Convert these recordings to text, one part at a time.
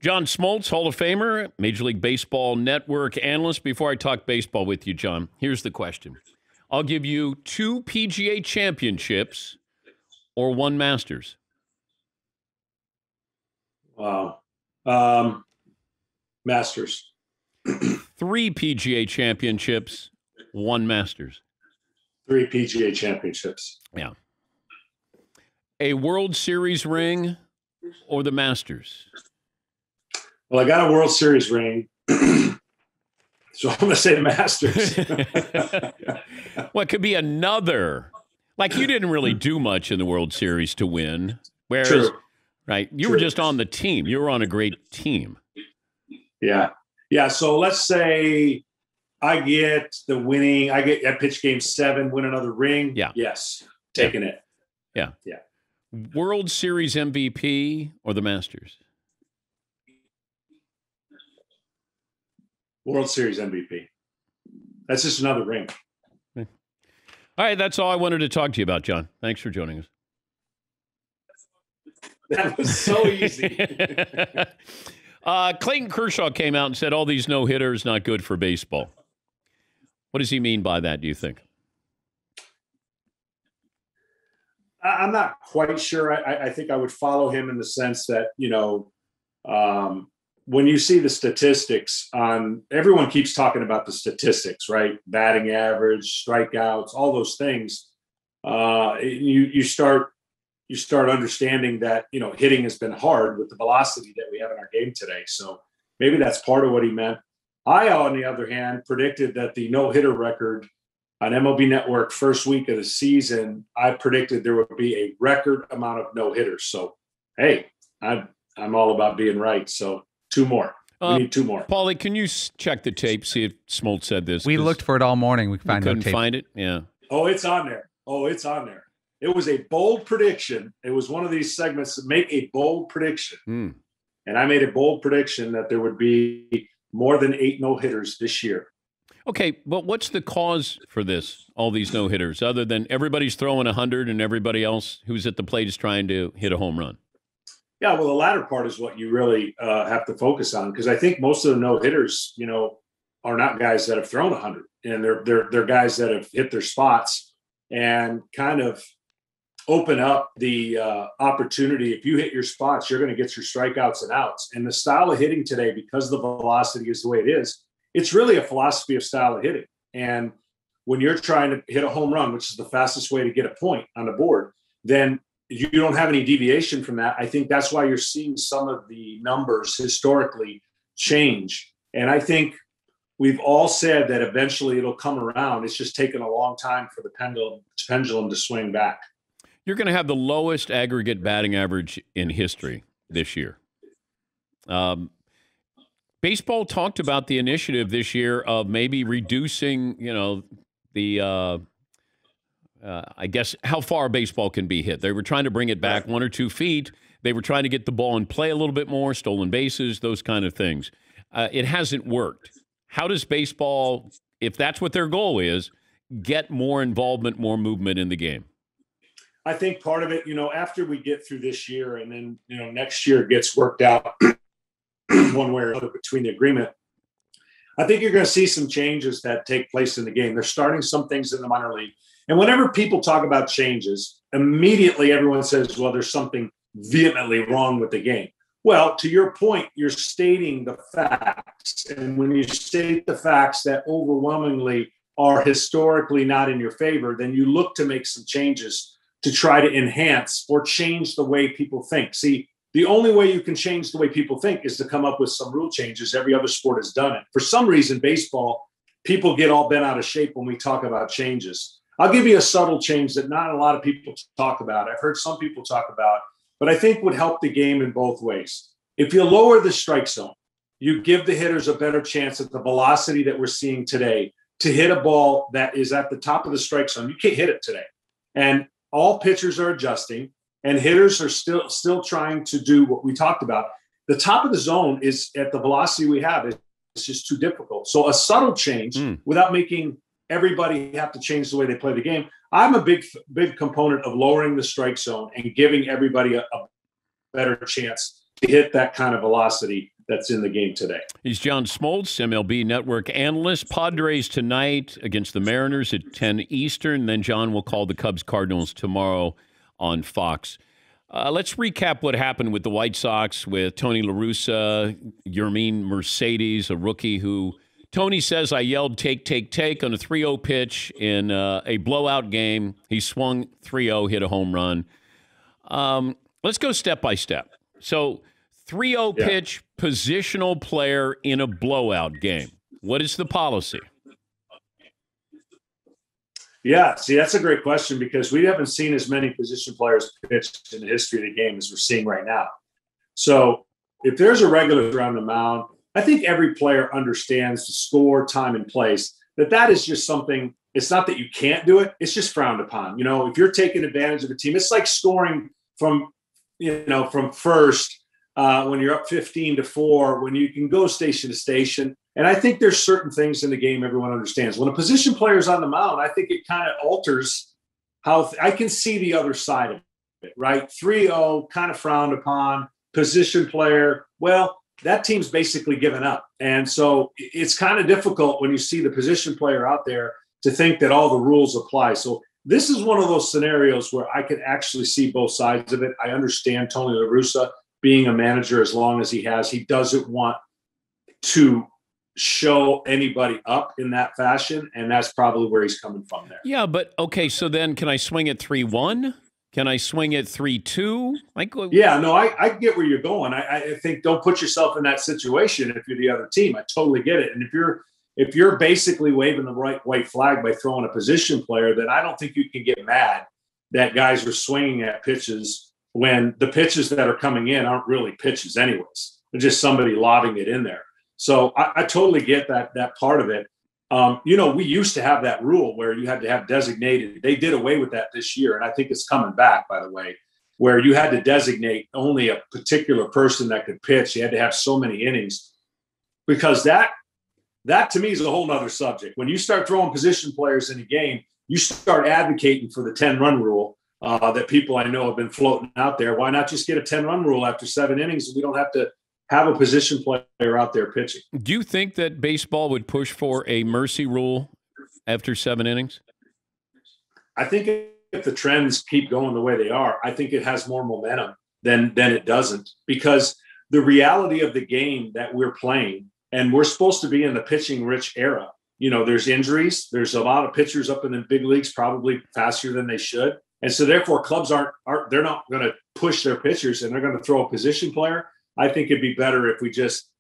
John Smoltz, Hall of Famer, Major League Baseball Network Analyst. Before I talk baseball with you, John, here's the question. I'll give you 2 PGA championships or 1 Masters. Wow. Masters. 3 PGA championships, 1 Masters. 3 PGA championships. Yeah. A World Series ring or the Masters? Well, I got a World Series ring, so I'm going to say the Masters. Well, it could be another. Like, you didn't really do much in the World Series to win. Whereas, True. Right, you were just on the team. You were on a great team. Yeah. Yeah, so let's say I pitch game 7, win another ring. Yeah. Yes, taking it. Yeah. Yeah. World Series MVP or the Masters? World Series MVP. That's just another ring. All right, that's all I wanted to talk to you about, John. Thanks for joining us. That was so easy. Clayton Kershaw came out and said all these no-hitters not good for baseball. What does he mean by that, do you think? I'm not quite sure. I think I would follow him in the sense that, when you see the statistics everyone keeps talking about the statistics, right? Batting average, strikeouts, all those things. You start understanding that, hitting has been hard with the velocity that we have in our game today. So maybe that's part of what he meant. I, on the other hand, predicted that the no-hitter record on MLB Network first week of the season, I predicted there would be a record amount of no-hitters. So, hey, I'm all about being right. So 2 more. We need 2 more. Paulie, can you check the tape, see if Smoltz said this? We looked for it all morning. We couldn't find it? Yeah. Oh, it's on there. It was a bold prediction. It was one of these segments that make a bold prediction. And I made a bold prediction that there would be more than 8 no-hitters this year. Okay, but what's the cause for this, all these no-hitters, other than everybody's throwing 100 and everybody else who's at the plate is trying to hit a home run? Yeah, well, the latter part is what you really have to focus on, because I think most of the no-hitters, are not guys that have thrown 100, and they're guys that have hit their spots and kind of open up the opportunity. If you hit your spots, you're going to get your strikeouts and outs. And the style of hitting today, because the velocity is the way it is, it's really a philosophy of style of hitting. And when you're trying to hit a home run, which is the fastest way to get a point on the board, then you don't have any deviation from that. I think that's why you're seeing some of the numbers historically change. And I think we've all said that eventually it'll come around. It's just taken a long time for the pendulum to swing back. You're going to have the lowest aggregate batting average in history this year. Baseball talked about the initiative this year of maybe reducing, I guess, how far baseball can be hit. They were trying to bring it back 1 or 2 feet. They were trying to get the ball in play a little bit more, stolen bases, those kind of things. It hasn't worked. How does baseball, if that's what their goal is, get more involvement, more movement in the game? I think part of it, after we get through this year and then, next year gets worked out one way or another between the agreement, I think you're going to see some changes that take place in the game. They're starting some things in the minor league. And whenever people talk about changes, immediately everyone says, well, there's something vehemently wrong with the game. Well, to your point, you're stating the facts. And when you state the facts that overwhelmingly are historically not in your favor, then you look to make some changes to try to enhance or change the way people think. See, the only way you can change the way people think is to come up with some rule changes. Every other sport has done it. For some reason, baseball, people get all bent out of shape when we talk about changes. I'll give you a subtle change that not a lot of people talk about. I've heard some people talk about, but I think would help the game in both ways. If you lower the strike zone, you give the hitters a better chance at the velocity that we're seeing today to hit a ball that is at the top of the strike zone. You can't hit it today. And all pitchers are adjusting, and hitters are still trying to do what we talked about. The top of the zone is at the velocity we have. It's just too difficult. So a subtle change without making everybody have to change the way they play the game. I'm a big component of lowering the strike zone and giving everybody a better chance to hit that kind of velocity. that's in the game today. He's John Smoltz, MLB Network Analyst. Padres tonight against the Mariners at 10 Eastern. Then John will call the Cubs-Cardinals tomorrow on Fox. Let's recap what happened with the White Sox with Tony La Russa, Yermin Mercedes, a rookie who Tony says I yelled take on a 3-0 pitch in a blowout game. He swung 3-0, hit a home run. Let's go step by step. So 3-0 pitch, positional player in a blowout game. What is the policy? Yeah, see, that's a great question because we haven't seen as many position players pitch in the history of the game as we're seeing right now. So if there's a regular around the mound, I think every player understands the score, time, and place, that is just something. It's not that you can't do it. It's just frowned upon. You know, if you're taking advantage of a team, it's like scoring from first when you're up 15-4, when you can go station to station. And I think there's certain things in the game everyone understands. When a position player is on the mound, I think it kind of alters how I can see the other side of it, right? 3-0, kind of frowned upon. Position player, well, that team's basically given up. And so it's kind of difficult when you see the position player out there to think that all the rules apply. So this is one of those scenarios where I could actually see both sides of it. I understand Tony La Russa being a manager as long as he has. He doesn't want to show anybody up in that fashion, and that's probably where he's coming from there. Yeah, but okay, so then can I swing at 3-1? Can I swing at 3-2? Yeah, no, I get where you're going. I think don't put yourself in that situation if you're the other team. I totally get it. And if you're basically waving the white flag by throwing a position player, then I don't think you can get mad that guys are swinging at pitches when the pitches that are coming in aren't really pitches anyways. They're just somebody lobbing it in there. So I totally get that part of it. We used to have that rule where you had to have designated. They did away with that this year, and I think it's coming back, by the way, where you had to designate only a particular person that could pitch. You had to have so many innings because that to me is a whole nother subject. When you start throwing position players in a game, you start advocating for the 10-run rule that people I know have been floating out there. Why not just get a 10-run rule after 7 innings? And we don't have to have a position player out there pitching. Do you think that baseball would push for a mercy rule after 7 innings? I think if the trends keep going the way they are, I think it has more momentum than it doesn't, because the reality of the game that we're playing, and we're supposed to be in the pitching rich era. You know, there's injuries. There's a lot of pitchers up in the big leagues, probably faster than they should. And so therefore clubs they're not going to push their pitchers and they're going to throw a position player. I think it'd be better if we just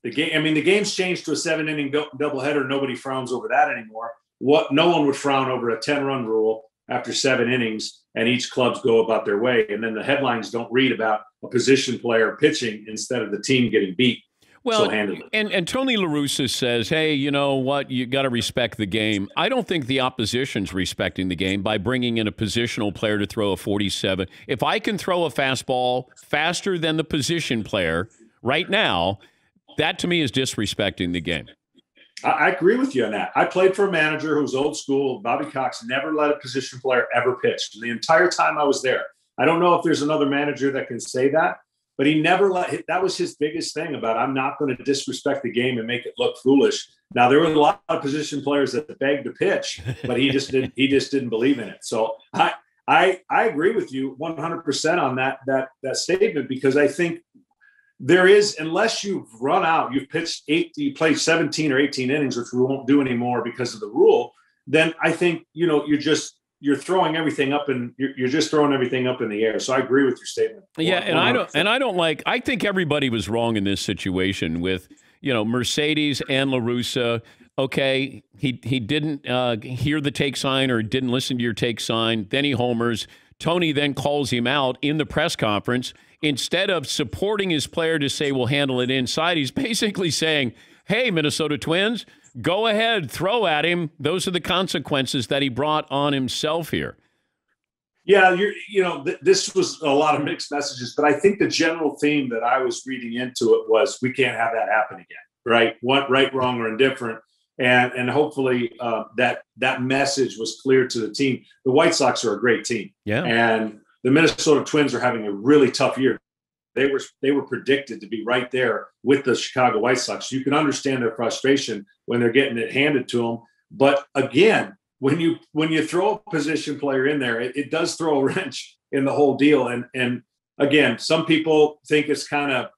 the game's changed to a 7-inning doubleheader. Nobody frowns over that anymore. No one would frown over a 10-run rule after 7 innings, and each clubs go about their way. And then the headlines don't read about a position player pitching instead of the team getting beat. Well, and Tony La Russa says, hey, you know what? You got to respect the game. I don't think the opposition's respecting the game by bringing in a positional player to throw a 47. If I can throw a fastball faster than the position player right now, that to me is disrespecting the game. I agree with you on that. I played for a manager who was old school. Bobby Cox never let a position player ever pitch. The entire time I was there. I don't know if there's another manager that can say that. But he never that was his biggest thing about, I'm not going to disrespect the game and make it look foolish. Now, there were a lot of position players that begged to pitch, but he just didn't believe in it. So I agree with you 100% on that statement, because I think there is, unless you've run out, you've pitched you played 17 or 18 innings, which we won't do anymore because of the rule, then I think, you're throwing everything up and you're just throwing everything up in the air. So I agree with your statement. Yeah. I think everybody was wrong in this situation with, Mercedes and La Russa. Okay. He didn't hear the take sign or didn't listen to your take sign. Then he homers. Tony then calls him out in the press conference. Instead of supporting his player to say, we'll handle it inside, he's basically saying, hey, Minnesota Twins, go ahead, throw at him. Those are the consequences that he brought on himself here. Yeah, this was a lot of mixed messages, but I think the general theme that I was reading into it was we can't have that happen again, right? What, right, wrong, or indifferent. And hopefully that message was clear to the team. The White Sox are a great team. Yeah. And the Minnesota Twins are having a really tough year. they were predicted to be right there with the Chicago White Sox. You can understand their frustration when they're getting it handed to them. But again, when you throw a position player in there, it does throw a wrench in the whole deal. And again, some people think it's kind of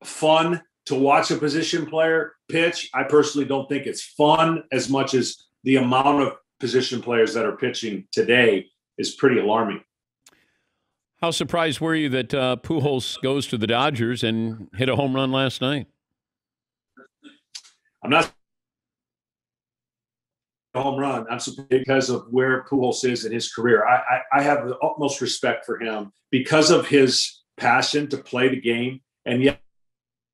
fun to watch a position player pitch. I personally don't think it's fun as much as the amount of position players that are pitching today is pretty alarming. How surprised were you that Pujols goes to the Dodgers and hit a home run last night? I'm not a home run. I'm surprised because of where Pujols is in his career. I have the utmost respect for him because of his passion to play the game. And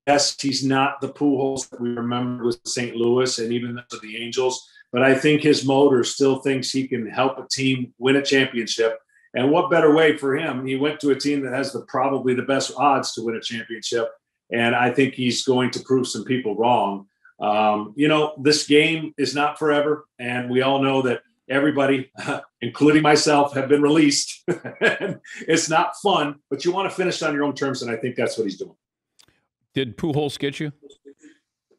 yes, he's not the Pujols that we remember with St. Louis and even the Angels. But I think his motor still thinks he can help a team win a championship. And what better way for him? He went to a team that has probably the best odds to win a championship. And I think he's going to prove some people wrong. This game is not forever. And we all know that everybody, including myself, have been released. It's not fun, but you want to finish on your own terms. And I think that's what he's doing. Did Pujols get you?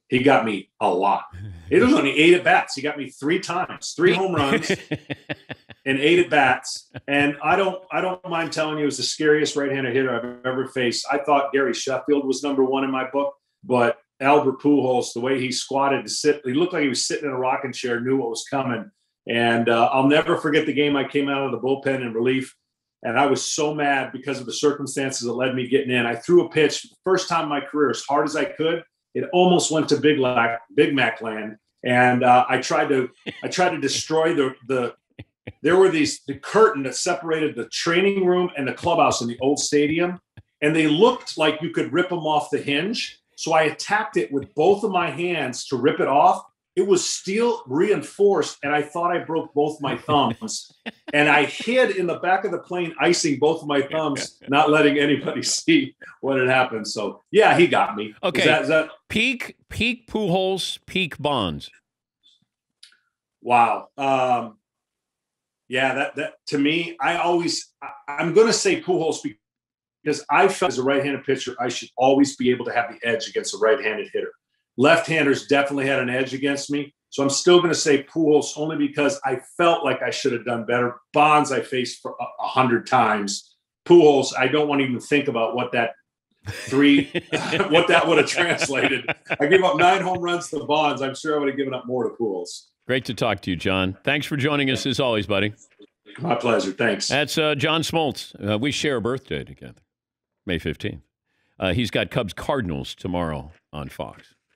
He got me a lot. It was only 8 at-bats. He got me 3 times, 3 home runs and 8 at-bats. And I don't mind telling you, it was the scariest right-handed hitter I've ever faced. I thought Gary Sheffield was number 1 in my book, but Albert Pujols, the way he squatted to sit, he looked like he was sitting in a rocking chair, knew what was coming. And I'll never forget the game I came out of the bullpen in relief. And I was so mad because of the circumstances that led me getting in. I threw a pitch, first time in my career, as hard as I could. It almost went to Big Mac land, and I tried to destroy the. There were the curtain that separated the training room and the clubhouse in the old stadium, and they looked like you could rip them off the hinge. So I attacked it with both of my hands to rip it off. It was steel reinforced, and I thought I broke both my thumbs. And I hid in the back of the plane, icing both of my thumbs, not letting anybody see what had happened. So, yeah, he got me. Okay. Is that peak Pujols, peak Bonds? Wow. That to me, I'm going to say Pujols because I felt as a right-handed pitcher, I should always be able to have the edge against a right-handed hitter. Left-handers definitely had an edge against me. So I'm still going to say Pujols only because I felt like I should have done better. Bonds I faced for 100 times. Pujols, I don't want to even think about what that would have translated. I gave up 9 home runs to Bonds. I'm sure I would have given up more to Pujols. Great to talk to you, John. Thanks for joining us as always, buddy. My pleasure. Thanks. That's John Smoltz. We share a birthday together, May 15th. He's got Cubs Cardinals tomorrow on Fox.